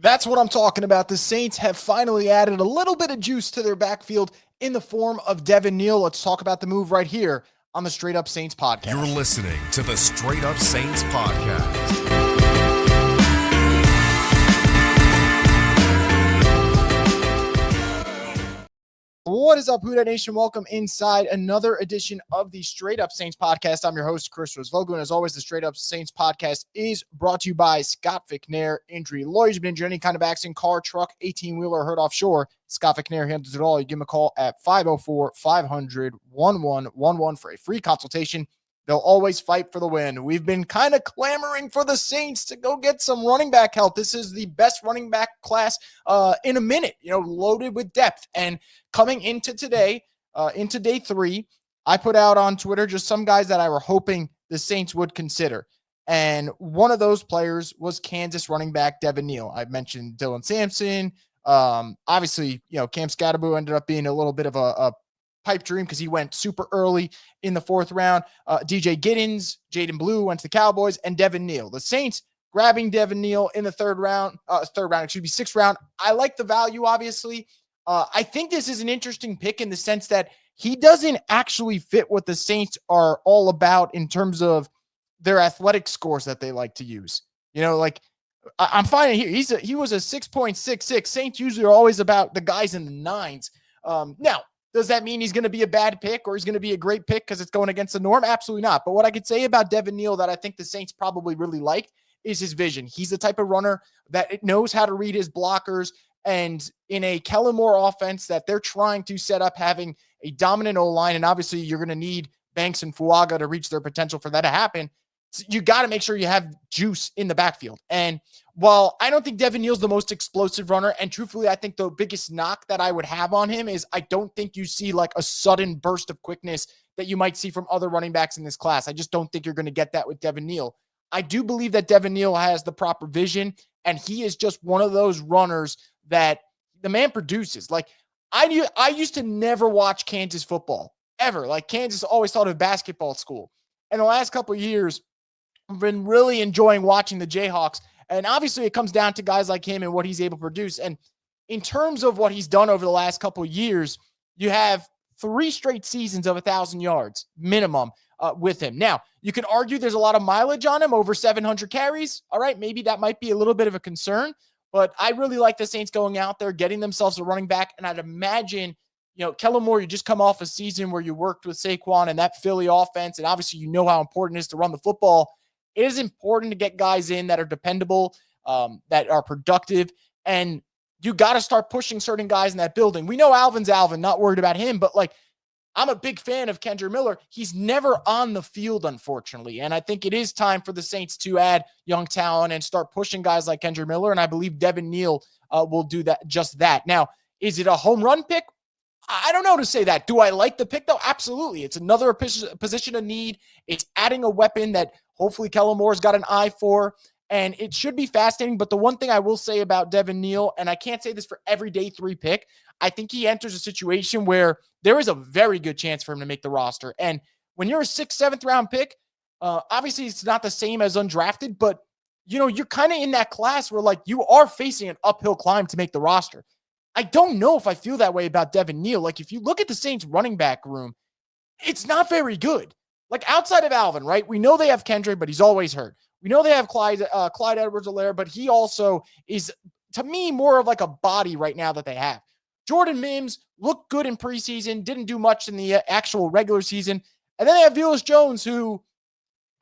That's what I'm talking about. The Saints have finally added a little bit of juice to their backfield in the form of Devin Neal. Let's talk about the move right here on the Straight Up Saints podcast. You're listening to the Straight Up Saints podcast. What is up, Huda Nation? Welcome inside another edition of the Straight Up Saints podcast. I'm your host, Chris Rosvogo, and as always, the Straight Up Saints podcast is brought to you by Scott Vicknair Injury Lawyers. You've been injured any kind of accident, car, truck, 18-wheeler, hurt offshore. Scott Vicknair handles it all. You give him a call at 504-500-1111 for a free consultation. They'll always fight for the win. We've been kind of clamoring for the Saints to go get some running back help. This is the best running back class in a minute, loaded with depth. And coming into today, into day 3, I put out on Twitter just some guys that I were hoping the Saints would consider. And one of those players was Kansas running back Devin Neal. I mentioned Dylan Sampson. Obviously, Cam Scatterbo ended up being a little bit of a pipe dream because he went super early in the 4th round. DJ Giddens, Jaden Blue went to the Cowboys, and Devin Neal. The Saints grabbing Devin Neal in the 6th round. I like the value, obviously. I think this is an interesting pick in the sense that he doesn't actually fit what the Saints are all about in terms of their athletic scores that they like to use. I'm finding here, he was a 6.66. Saints usually are always about the guys in the 9s. Now, does that mean he's going to be a bad pick or he's going to be a great pick because it's going against the norm? Absolutely not. But what I could say about Devin Neal that I think the Saints probably really liked is his vision. He's the type of runner that knows how to read his blockers. And in a Kellen Moore offense that they're trying to set up, having a dominant O-line, and obviously you're going to need Banks and Fuaga to reach their potential for that to happen, so you got to make sure you have juice in the backfield. And while I don't think Devin Neal's the most explosive runner, and truthfully, I think the biggest knock that I would have on him is I don't think you see like a sudden burst of quickness that you might see from other running backs in this class. I just don't think you're going to get that with Devin Neal. I do believe that Devin Neal has the proper vision, and he is just one of those runners that the man produces. Like I used to never watch Kansas football ever. Like Kansas always thought of basketball school. And the last couple of years, I've been really enjoying watching the Jayhawks. And obviously it comes down to guys like him and what he's able to produce. And in terms of what he's done over the last couple of years, you have 3 straight seasons of 1,000 yards minimum with him. Now, you can argue there's a lot of mileage on him, over 700 carries. All right, maybe that might be a little bit of a concern. But I really like the Saints going out there, getting themselves a running back. And I'd imagine, Kellen Moore, you just come off a season where you worked with Saquon and that Philly offense. And obviously, you know how important it is to run the football. It is important to get guys in that are dependable, that are productive. And you got to start pushing certain guys in that building. We know Alvin's Alvin, not worried about him. But I'm a big fan of Kendra Miller. He's never on the field, unfortunately. And I think it is time for the Saints to add young talent and start pushing guys like Kendra Miller. And I believe Devin Neal will do just that. Now, is it a home run pick? I don't know to say that. Do I like the pick, though? Absolutely. It's another position of need. It's adding a weapon that hopefully Kellen Moore's got an eye for. And it should be fascinating. But the one thing I will say about Devin Neal, and I can't say this for every day 3 pick, I think he enters a situation where there is a very good chance for him to make the roster. And when you're a 6th, 7th round pick, obviously it's not the same as undrafted, but you're kind of in that class where you are facing an uphill climb to make the roster. I don't know if I feel that way about Devin Neal. If you look at the Saints running back room, it's not very good. Outside of Alvin, right? We know they have Kendrick, but he's always hurt. We know they have Clyde Edwards-Helaire, but he also is, to me, more of a body right now that they have. Jordan Mims looked good in preseason, didn't do much in the actual regular season. And then they have Velus Jones, who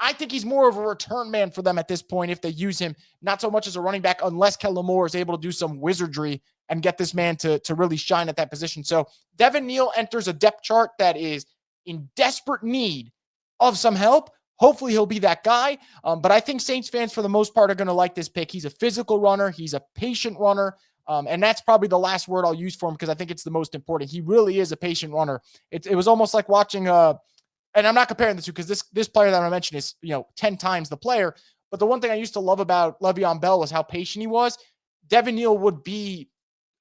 I think he's more of a return man for them at this point if they use him, not so much as a running back, unless Kellen Moore is able to do some wizardry and get this man to really shine at that position. So Devin Neal enters a depth chart that is in desperate need of some help. Hopefully he'll be that guy. But I think Saints fans, for the most part, are going to like this pick. He's a physical runner. He's a patient runner. And that's probably the last word I'll use for him because I think it's the most important. He really is a patient runner. It was almost like watching, and I'm not comparing the two because this player that I mentioned is 10 times the player. But the one thing I used to love about Le'Veon Bell was how patient he was. Devin Neal would be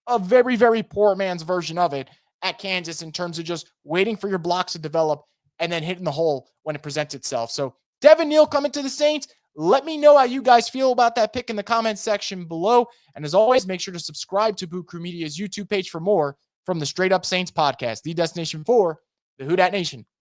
a very, very poor man's version of it at Kansas in terms of just waiting for your blocks to develop and then hitting the hole when it presents itself. So Devin Neal coming to the Saints, Let me know how you guys feel about that pick in the comments section below. And as always, make sure to subscribe to Boot Crew Media's YouTube page for more from the Straight Up Saints podcast, the destination for the Who Dat Nation.